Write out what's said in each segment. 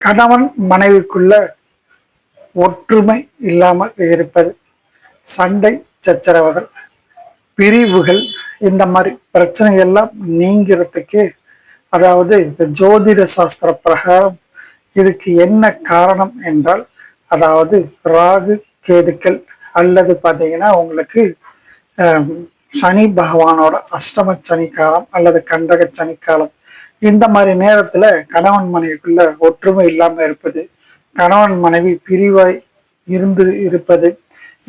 கணவன் மனைவிக்குள்ள ஒற்றுமை இல்லாமல் இருப்பது, சண்டை சச்சரவுகள், பிரிவுகள், இந்த மாதிரி பிரச்சனை எல்லாம் நீங்கிறதுக்கு, அதாவது இந்த ஜோதிட சாஸ்திர பிரகாரம் இதுக்கு என்ன காரணம் என்றால், அதாவது ராகு கேதுக்கள் அல்லது பார்த்தீங்கன்னா உங்களுக்கு சனி பகவானோட அஷ்டம சனி காலம் அல்லது கண்டக சனி காலம், இந்த மாதிரி நேரத்துல கணவன் மனைவிக்குள்ள ஒற்றுமை இல்லாம இருப்பது, கணவன் மனைவி பிரிவாய் இருப்பது,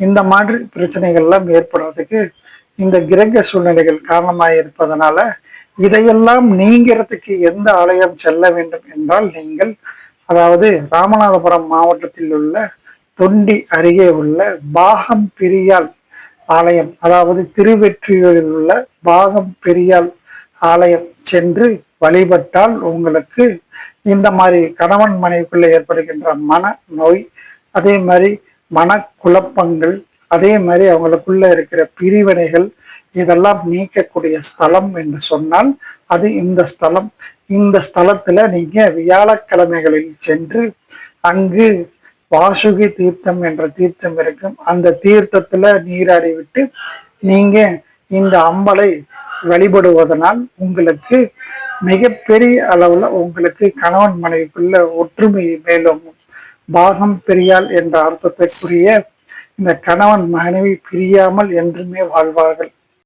இந்த மாதிரி பிரச்சனைகள்லாம் ஏற்படுறதுக்கு இந்த கிரக சூழ்நிலைகள் காரணமாக இருப்பதனால இதையெல்லாம் நீங்கிறதுக்கு எந்த ஆலயம் செல்ல வேண்டும் என்றால், நீங்கள் அதாவது ராமநாதபுரம் மாவட்டத்தில் உள்ள தொண்டி அருகே உள்ள பாகம் பெரியாள் ஆலயம், அதாவது திருவெற்றியூரில் உள்ள பாகம் பெரியாள் ஆலயம் சென்று வழிபட்டால் உங்களுக்கு இந்த மாதிரி கணவன் மனைவிக்குள்ள ஏற்படுகின்ற மன நோய், அதே மாதிரி மனக்குழப்பங்கள், அதே மாதிரி அவங்களுக்குள்ள இருக்கிற பிரிவினைகள், இதெல்லாம் நீக்கக்கூடிய ஸ்தலம் என்று சொன்னால் அது இந்த ஸ்தலம். இந்த ஸ்தலத்துல நீங்க வியாழக்கிழமைகளில் சென்று அங்கு வாசுகி தீர்த்தம் என்ற தீர்த்தம் இருக்கும், அந்த தீர்த்தத்துல நீராடி விட்டு நீங்க இந்த அம்பலை வழிபடுவதனால் உங்களுக்கு மிகப்பெரிய அளவுல உங்களுக்கு கணவன் மனைவிக்குள்ள ஒற்றுமை மேலும் பாகம் பெரியாள் என்ற அர்த்தத்திற்குரிய இந்த கணவன் மனைவி பிரியாமல் என்றுமே வாழ்வார்கள்.